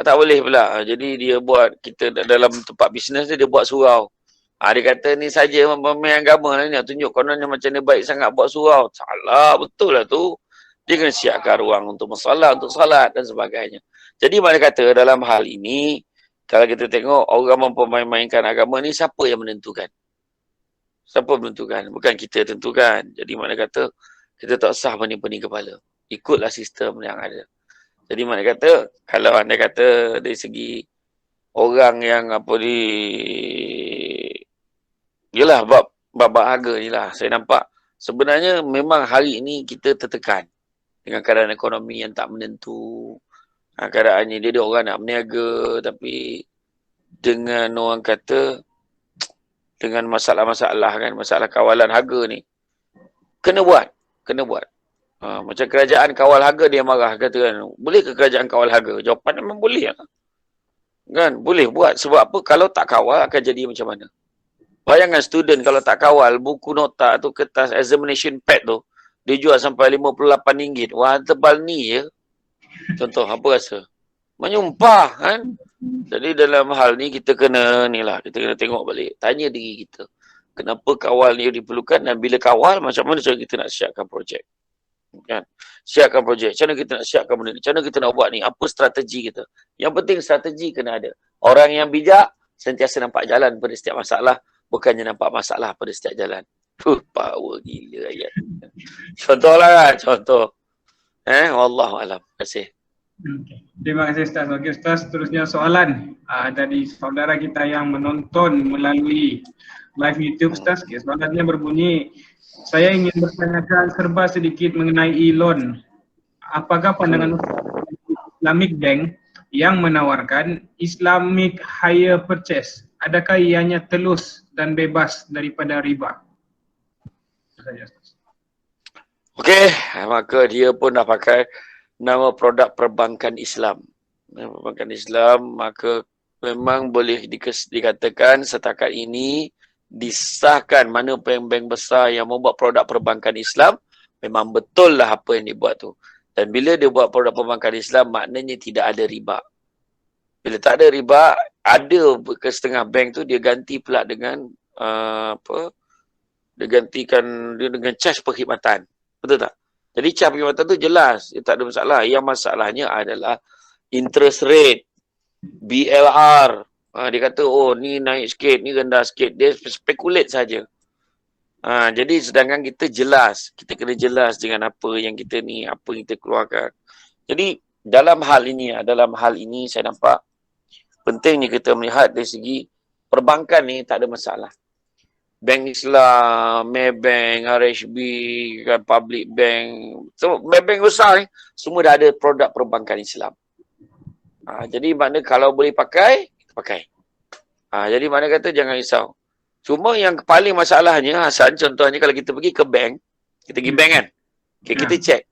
Tak boleh pula. Jadi dia buat, kita dalam tempat bisnes dia buat surau. Dia kata ni saja pemain agama lah ni. Tunjuk kononnya macam dia baik sangat buat surau. Salah. Betul lah tu. Dia kena siapkan ruang untuk masalah, untuk salat dan sebagainya. Jadi mana kata dalam hal ini, kalau kita tengok orang mempermain-mainkan agama ni, siapa yang menentukan? Siapa menentukan? Bukan kita tentukan. Jadi mana kata, kita tak sah pening-pening kepala. Ikutlah sistem yang ada. Jadi mana kata, kalau anda kata dari segi orang yang yelah bab harga ni lah, saya nampak sebenarnya memang hari ini kita tertekan dengan keadaan ekonomi yang tak menentu. Keadaannya dia orang nak berniaga tapi dengan orang kata dengan masalah-masalah kan, masalah kawalan harga ni. Kena buat. Macam kerajaan kawal harga dia marah kata kan, boleh ke kerajaan kawal harga? Jawapan memang boleh lah. Kan, boleh buat. Sebab apa? Kalau tak kawal akan jadi macam mana? Bayangkan student kalau tak kawal buku nota tu, kertas examination pad tu, dia jual sampai RM58. Wah, tebal ni je. Contoh, apa rasa? Menyumpah kan? Jadi dalam hal ni kita kena kita kena tengok balik. Tanya diri kita. Kenapa kawal ni diperlukan dan bila kawal macam mana cara kita nak siapkan projek? Kan? Siapkan projek. Macam mana kita nak siapkan benda ni? Macam mana kita nak buat ni? Apa strategi kita? Yang penting strategi kena ada. Orang yang bijak sentiasa nampak jalan pada setiap masalah. Bukannya nampak masalah pada setiap jalan. Power gila ayat. Contohlah kan, contoh. Wallahualam. Terima kasih. Terima kasih Ustaz. Okey Ustaz, seterusnya soalan dari saudara kita yang menonton melalui live YouTube Ustaz. Okay, soalannya berbunyi, saya ingin bertanyakan serba sedikit mengenai e-loan. Apakah pandangan Islamic Bank yang menawarkan Islamic Hire Purchase adakah ianya telus dan bebas daripada riba? Itu saja, Ustaz. Okey, maka dia pun dah pakai nama produk perbankan Islam. Nama perbankan Islam, maka memang boleh dikatakan setakat ini disahkan mana bank-bank besar yang membuat produk perbankan Islam, memang betul lah apa yang dibuat tu. Dan bila dia buat produk perbankan Islam, maknanya tidak ada riba. Bila tak ada riba, ada ke setengah bank tu dia ganti pula dengan dia gantikan dia dengan charge perkhidmatan. Betul tak? Jadi charge perkhidmatan tu jelas, dia tak ada masalah. Yang masalahnya adalah interest rate, BLR. Dia kata, oh ni naik sikit, ni rendah sikit. Dia speculate saja. Jadi sedangkan kita jelas, kita kena jelas dengan apa yang kita ni, apa yang kita keluarkan. Jadi dalam hal ini saya nampak pentingnya kita melihat dari segi perbankan ni tak ada masalah. Bank Islam, Maybank, RHB, kan, Public Bank. So, bank besar ni, semua dah ada produk perbankan Islam. Jadi mana kalau boleh pakai, pakai. Jadi mana kata jangan risau. Cuma yang paling masalahnya, Hasan, contohnya kalau kita pergi ke bank, kita pergi bank kan? Okay, kita cek.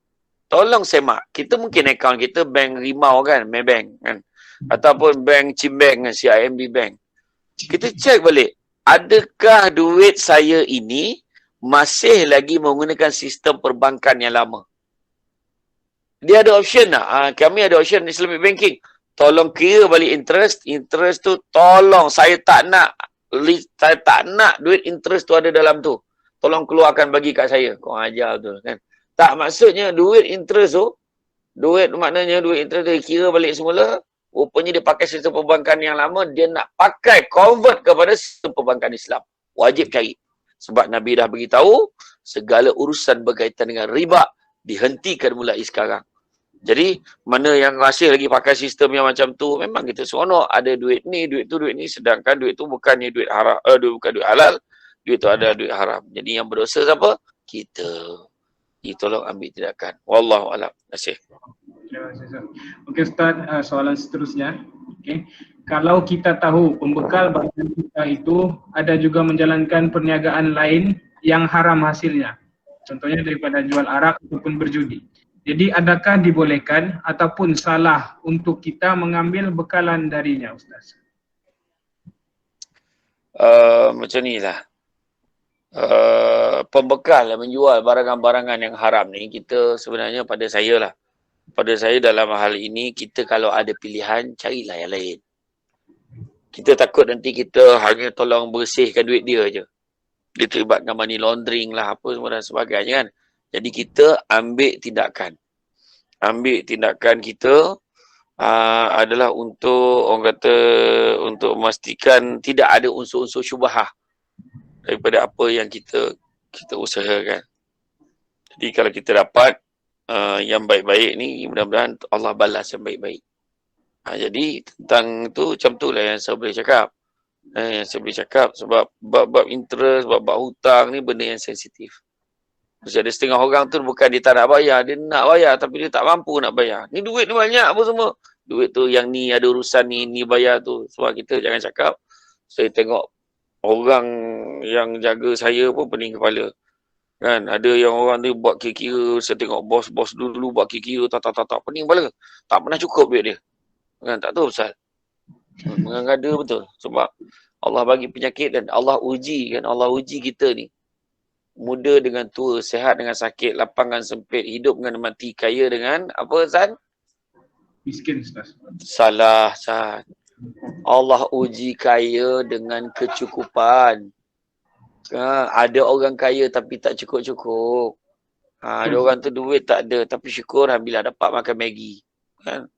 Tolong semak. Kita mungkin akaun kita bank Rimau kan, Maybank kan? Ataupun bank Cimbank kan, CIMB Bank. Kita cek balik. Adakah duit saya ini masih lagi menggunakan sistem perbankan yang lama? Dia ada option tak? Kami ada option Islamic Banking. Tolong kira balik interest. Interest tu tolong saya tak nak duit interest tu ada dalam tu. Tolong keluarkan bagi kat saya. Kau ajar tu kan. Tak, maksudnya duit interest tu, maknanya duit interest dia kira balik semula. Rupanya dia pakai sistem perbankan yang lama, dia nak pakai convert kepada sistem perbankan Islam. Wajib cari. Sebab Nabi dah beritahu, segala urusan berkaitan dengan riba dihentikan mulai sekarang. Jadi, mana yang masih lagi pakai sistem yang macam tu, memang kita seronok ada duit ni, sedangkan duit tu bukannya duit haram, bukan duit halal, duit tu adalah duit haram. Jadi yang berdosa siapa? Kita. Tolong ambil tindakan. Wallahu a'lam. Terima kasih. Terima kasih, Ustaz. Okey, Ustaz, soalan seterusnya. Okey. Kalau kita tahu pembekal badan kita itu ada juga menjalankan perniagaan lain yang haram hasilnya. Contohnya daripada jual arak ataupun berjudi. Jadi adakah dibolehkan ataupun salah untuk kita mengambil bekalan darinya, Ustaz? Macam ni lah. Pembekal yang menjual barangan-barangan yang haram ni, kita sebenarnya pada saya dalam hal ini, kita kalau ada pilihan, carilah yang lain. Kita takut nanti kita hanya tolong bersihkan duit dia je. Dia terlibatkan money laundering lah, apa semua dan sebagainya kan. Jadi kita ambil tindakan. Kita adalah untuk, orang kata, untuk memastikan tidak ada unsur-unsur syubhah daripada apa yang kita usahakan. Jadi kalau kita dapat yang baik-baik ni, mudah-mudahan Allah balas yang baik-baik. Jadi tentang tu, macam tu lah yang saya boleh cakap. Sebab bab interest, bab hutang ni benda yang sensitif. Terus ada setengah orang tu bukan dia tak nak bayar, dia nak bayar tapi dia tak mampu nak bayar. Ni duit ni banyak apa semua. Duit tu yang ni ada urusan ni bayar tu. Sebab kita jangan cakap, saya tengok orang yang jaga saya pun pening kepala. Kan, ada yang orang tu buat kira-kira, saya tengok bos-bos dulu buat kira-kira, tak, pening kepala. Tak pernah cukup duit dia. Kan, tak tahu pasal. Mengada betul. Sebab Allah bagi penyakit dan Allah uji kan, Allah uji kita ni. Muda dengan tua, sehat dengan sakit, lapangan sempit, hidup dengan mati, kaya dengan apa, Zan? Miskin, Ustaz. Salah, Zan. Allah uji kaya dengan kecukupan. Ada orang kaya tapi tak cukup-cukup. Ada orang tu duit tak ada tapi syukur alhamdulillah dapat makan Maggi. Kan?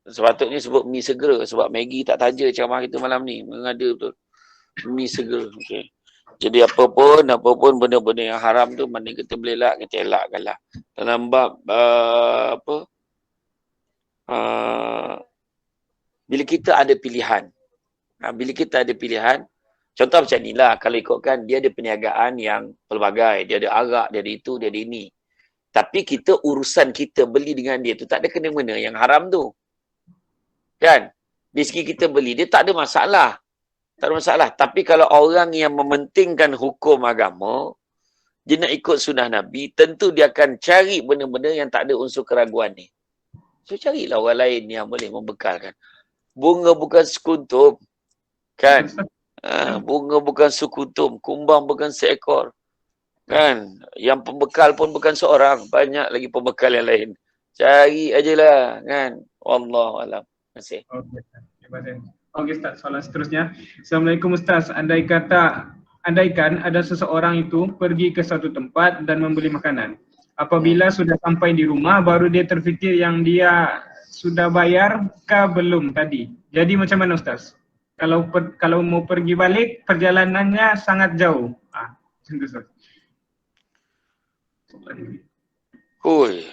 Sepatutnya sebut mi segera sebab Maggi tak taja ceramah kita malam ni. Mengada betul. Mi segera. Okay. Jadi apapun benda-benda yang haram tu mana kita boleh elak, kita elakkanlah. Dalam bab bila kita ada pilihan. Contoh macam ni lah, kalau ikutkan dia ada perniagaan yang pelbagai. Dia ada arak, dia ada itu, dia ada ini. Tapi urusan kita beli dengan dia tu tak ada kena-mena yang haram tu. Kan? Dari segi kita beli, dia tak ada masalah. Tak ada masalah. Tapi kalau orang yang mementingkan hukum agama, dia nak ikut sunnah Nabi, tentu dia akan cari benda-benda yang tak ada unsur keraguan ni. So carilah orang lain yang boleh membekalkan. Bunga bukan sekuntum. Kan? Bunga bukan sekutum. Kumbang bukan seekor. Kan? Yang pembekal pun bukan seorang. Banyak lagi pembekal yang lain. Cari ajalah. Kan? Wallahualam. Terima kasih. Okey, terima kasih. Okey Ustaz, soalan seterusnya. Assalamualaikum Ustaz. Andaikan ada seseorang itu pergi ke satu tempat dan membeli makanan. Apabila sudah sampai di rumah, baru dia terfikir yang dia sudah bayar kah belum tadi. Jadi macam mana Ustaz? Kalau mau pergi balik, perjalanannya sangat jauh. Macam tu Ustaz. Hui.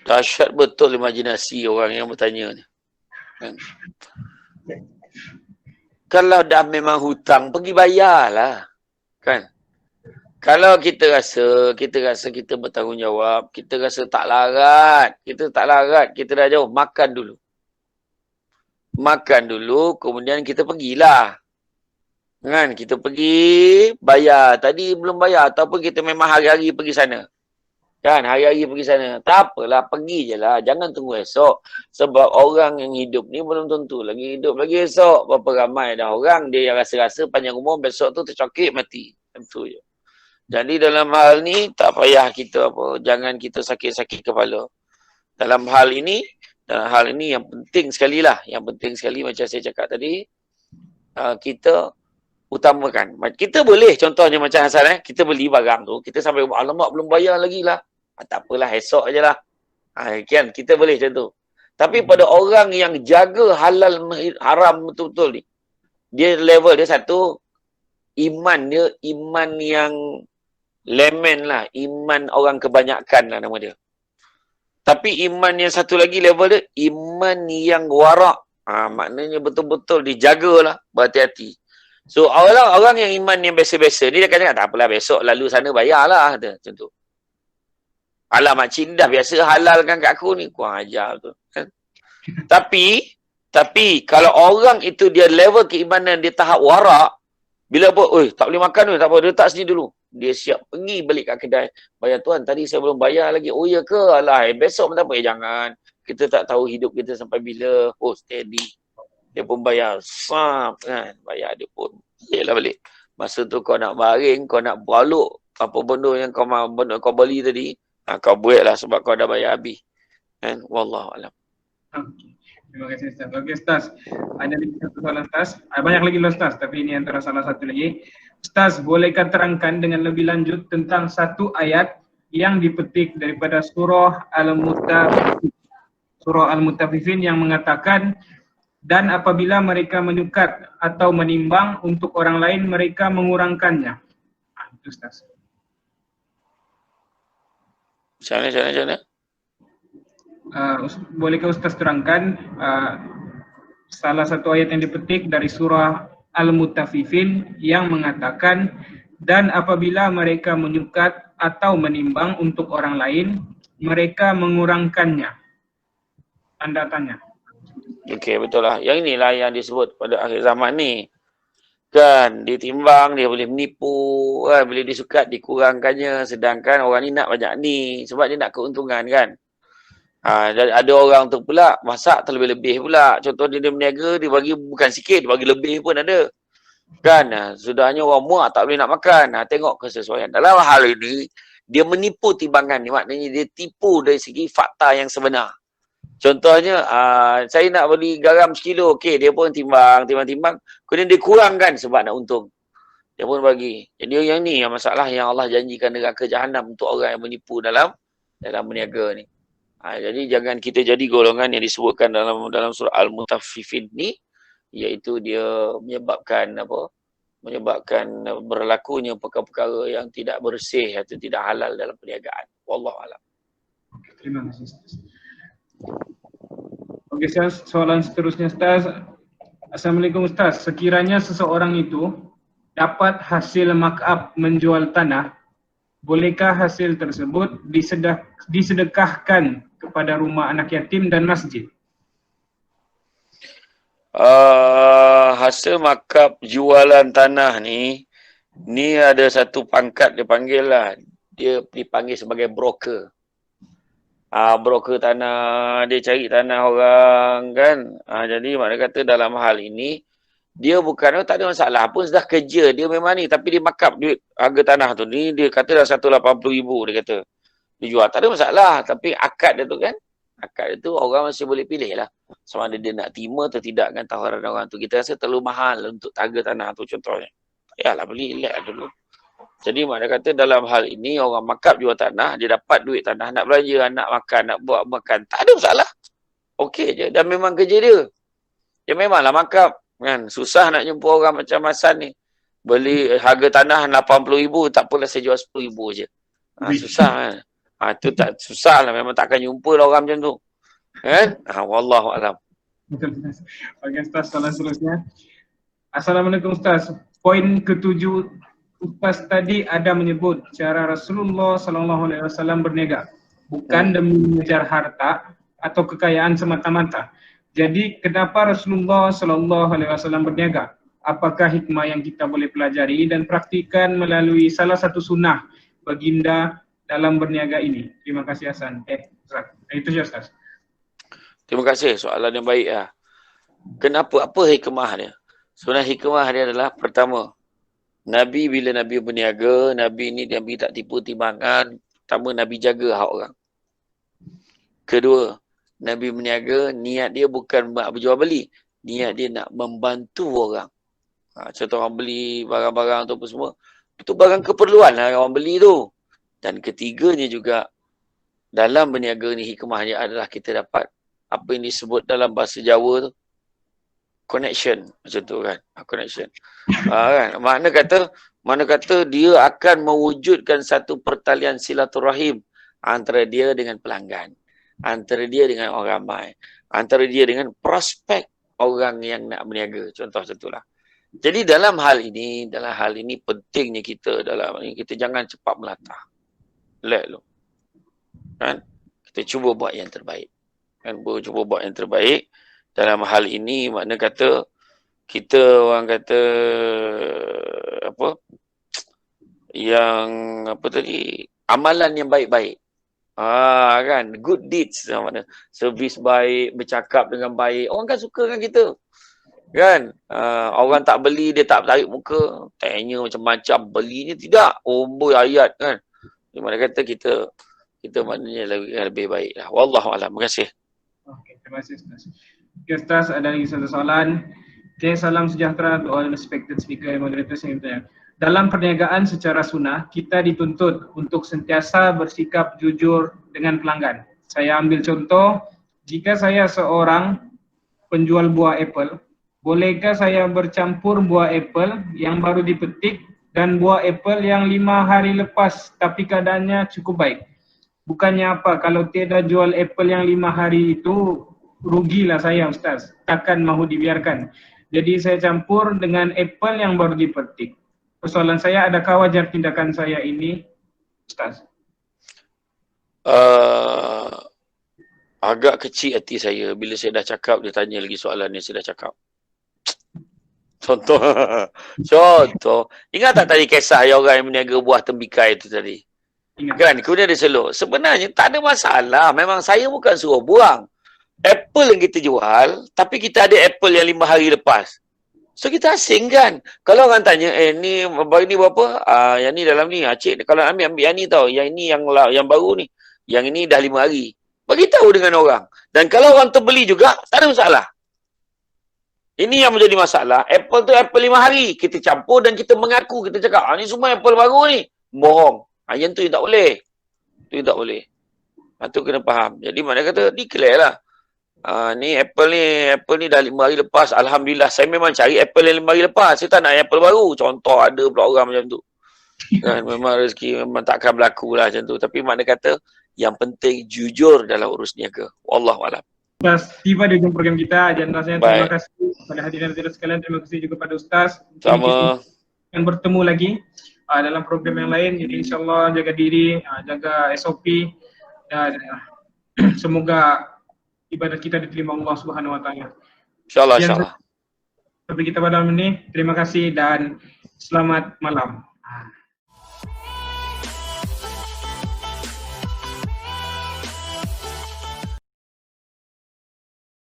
Dahsyat betul imajinasi orang yang bertanya ni. Kan? Kalau dah memang hutang, pergi bayarlah. Kan? Kalau kita rasa kita bertanggungjawab, kita rasa tak larat, kita dah jauh, makan dulu. Makan dulu, kemudian kita pergilah. Kan? Kita pergi, bayar. Tadi belum bayar, ataupun kita memang hari-hari pergi sana. Kan, hari-hari pergi sana. Tak apalah, pergi je lah. Jangan tunggu esok. Sebab orang yang hidup ni belum tentu lagi hidup lagi esok. Berapa ramai dah orang dia yang rasa-rasa panjang umur, besok tu tercokit mati. Tentu je. Jadi dalam hal ni, tak payah kita apa. Jangan kita sakit-sakit kepala. Dalam hal ini yang penting sekali lah. Yang penting sekali macam saya cakap tadi, kita utamakan. Kita boleh contohnya macam Hasan, kita beli barang tu, kita sampai rumah, alamak belum bayar lagi lah. Tak apalah, esok je lah. Kan, kita boleh macam tu. Tapi pada orang yang jaga halal haram betul-betul ni, dia level dia satu, iman dia, iman yang lemon lah. Iman orang kebanyakan lah nama dia. Tapi iman yang satu lagi level dia, iman yang warak. Maknanya betul-betul dijagalah, berhati-hati. So orang yang iman yang biasa-biasa ni dia akan cakap, tak apalah besok lalu sana bayarlah. Macam tu. Alah makcik dah biasa halalkan kat aku ni. Kurang ajar tu. Kan? Tapi kalau orang itu dia level keimanan dia tahap warak, bila apa, tak boleh makan tu, tak apa, dia letak sini dulu. Dia siap pergi balik kat kedai. Bayar tuan, tadi saya belum bayar lagi. Oh ya ke? Alah, besok pun tak apa. Jangan. Kita tak tahu hidup kita sampai bila. Oh, steady. Dia pun bayar. Kan? Bayar dia pun. Baliklah balik. Masa tu kau nak baring, kau nak beraluk apa benda yang kau beli tadi, kau buatlah sebab kau dah bayar habis. Kan? Wallahualam. Okay. Terima kasih Ustaz. Okey Ustaz, ada lagi satu soalan Ustaz. Banyak lagi loh Ustaz, tapi ini antara salah satu lagi. Ustaz, bolehkah terangkan dengan lebih lanjut tentang satu ayat yang dipetik daripada surah Al-Mutaffifin yang mengatakan, dan apabila mereka menyukat atau menimbang untuk orang lain, mereka mengurangkannya. Itu Ustaz. Macam mana? Bolehkah Ustaz terangkan salah satu ayat yang dipetik dari surah Al-Mutaffifin yang mengatakan, dan apabila mereka menyukat atau menimbang untuk orang lain, mereka mengurangkannya. Tanda tanya. Okey, betul lah. Yang inilah yang disebut pada akhir zaman ni. Kan, ditimbang, dia boleh menipu, kan? Bila disukat, dikurangkannya. Sedangkan orang ni nak banyak ni. Sebab dia nak keuntungan kan. Dan ada orang tu pula, masak terlebih-lebih pula. Contoh dia berniaga, dia bagi bukan sikit, dia bagi lebih pun ada. Kan, sudahnya orang muak tak boleh nak makan. Tengok kesesuaian. Dalam hal ini, dia menipu timbangan ni. Maknanya dia tipu dari segi fakta yang sebenar. Contohnya, saya nak beli garam sekilo. Okey, dia pun timbang. Kemudian dia kurangkan sebab nak untung. Dia pun bagi. Jadi yang ni yang masalah yang Allah janjikan neraka jahanam untuk orang yang menipu dalam berniaga ni. Jadi jangan kita jadi golongan yang disebutkan dalam surah Al-Mutaffifin ni, iaitu dia menyebabkan berlakunya perkara-perkara yang tidak bersih atau tidak halal dalam perniagaan. Wallahualam. Terima kasih Ustaz. Okey, soalan seterusnya Ustaz. Assalamualaikum Ustaz. Sekiranya seseorang itu dapat hasil markup menjual tanah, bolehkah hasil tersebut disedekahkan kepada rumah anak yatim dan masjid? Hasil markup jualan tanah ni ada satu pangkat dia panggil lah. Dia dipanggil sebagai broker. Broker tanah, dia cari tanah orang kan. Jadi maknanya kata dalam hal ini, dia bukan, tak ada masalah pun, sudah kerja, dia memang ni, tapi dia markup duit harga tanah tu ni, dia kata dah 180,000 dia kata. Dia jual, tak ada masalah, tapi akad dia tu kan, akad dia tu orang masih boleh pilih lah. Sama ada dia nak terima atau tidak kan tawaran orang tu. Kita rasa terlalu mahal untuk harga tanah tu contohnya. Yalah, beli relax dulu. Jadi maknanya kata dalam hal ini orang markup jual tanah, dia dapat duit tanah, nak belanja, nak makan, nak buat makan, tak ada masalah. Okey je, dan memang kerja dia. Dia memanglah markup kan. Susah nak jumpa orang macam Hasan ni. Beli harga tanah 80,000, tak apalah saya jual 10,000 je. Susah kan. Itu tak susah lah, memang takkan jumpa lah orang macam tu. Kan? Wallahualam. Bagi Ustaz, soalan seterusnya. Assalamualaikum Ustaz. Poin ketujuh Ustaz tadi ada menyebut cara Rasulullah SAW berniaga, bukan demi mengejar harta atau kekayaan semata-mata. Jadi kenapa Rasulullah SAW berniaga? Apakah hikmah yang kita boleh pelajari dan praktikan melalui salah satu sunnah baginda dalam berniaga ini? Terima kasih Hasan. Ustaz. Itu saja Ustaz. Terima kasih, soalan yang baik lah. Kenapa? Apa hikmah dia? Sebenarnya hikmah dia adalah pertama, Nabi bila Nabi berniaga, Nabi ni Nabi tak tipu timbangan. Pertama, Nabi jaga hak orang. Kedua, Nabi berniaga, niat dia bukan nak berjual beli. Niat dia nak membantu orang. Contoh orang beli barang-barang tu apa semua. Itu barang keperluan lah orang beli tu. Dan ketiganya juga, dalam berniaga ni hikmahnya adalah kita dapat apa yang disebut dalam bahasa Jawa tu, connection, macam tu kan, connection. Kan? Mana kata dia akan mewujudkan satu pertalian silaturahim antara dia dengan pelanggan, antara dia dengan orang ramai, antara dia dengan prospek orang yang nak berniaga. Contoh macam itulah. Jadi dalam hal ini pentingnya kita kita jangan cepat melata. Let lo. Kan? Kita cuba buat yang terbaik. Kan, cuba buat yang terbaik. Dalam hal ini makna kata kita orang kata apa yang apa tadi, amalan yang baik-baik. Kan, good deeds makna servis baik, bercakap dengan baik. Orang kan suka kan kita. Kan? Orang tak beli, dia tak tarik muka, tanya macam-macam, belinya tidak. Boy ayat kan. Di mana kata kita maknanya lebih baik lah. Wallahualam. Terima kasih. Okey, terima kasih Ustaz. Okay, Ustaz, ada lagi satu soalan. Okay, salam sejahtera to all respected speaker and moderators yang bertanya. Dalam perniagaan secara sunnah, kita dituntut untuk sentiasa bersikap jujur dengan pelanggan. Saya ambil contoh, jika saya seorang penjual buah apple, bolehkah saya bercampur buah apple yang baru dipetik dan buah apple yang 5 hari lepas tapi keadaannya cukup baik? Bukannya apa, kalau tiada jual apple yang 5 hari itu, rugilah saya Ustaz, takkan mahu dibiarkan. Jadi saya campur dengan apple yang baru dipetik. Persoalan saya, adakah wajar tindakan saya ini Ustaz? Agak kecil hati saya bila saya dah cakap, dia tanya lagi soalan ni, saya dah cakap. Contoh. Ingat tak tadi kisah yang orang yang berniaga buah tembikai itu tadi? Ingat. Kan, kemudian dia selok. Sebenarnya tak ada masalah, memang saya bukan suruh buang. Apple yang kita jual, tapi kita ada apple yang 5 hari lepas. So kita asing kan. Kalau orang tanya, ni berapa? Yang ni dalam ni. Cik, kalau ambil yang ni tau. Yang ni yang baru ni. Yang ini dah 5 hari. Beritahu dengan orang. Dan kalau orang terbeli juga, tak ada masalah. Ini yang menjadi masalah. Apple tu apple 5 hari. Kita campur dan kita mengaku. Kita cakap, ni semua apple baru ni. Bohong. Yang tu yang tak boleh. Itu yang tak boleh. Itu kena faham. Jadi mana kata, declare lah. Ni apple ni dah 5 hari lepas. Alhamdulillah, saya memang cari apple yang 5 hari lepas. Saya tak nak apple baru. Contoh ada pula orang macam tu. Kan, memang rezeki memang takkan berlaku lah macam tu. Tapi makna kata, yang penting jujur dalam urus niaga. Wallahualam. Ustaz, tiba di ujung program kita. Rasanya terima kasih kepada hadirin hadirat sekalian. Terima kasih juga pada Ustaz. Sama. Yang bertemu lagi dalam program yang lain. Jadi insyaAllah jaga diri, jaga SOP dan semoga ibadat kita diterima Allah Subhanahu Wa Taala. InsyaAllah, insyaAllah. topik kita pada malam ini. Terima kasih dan selamat malam.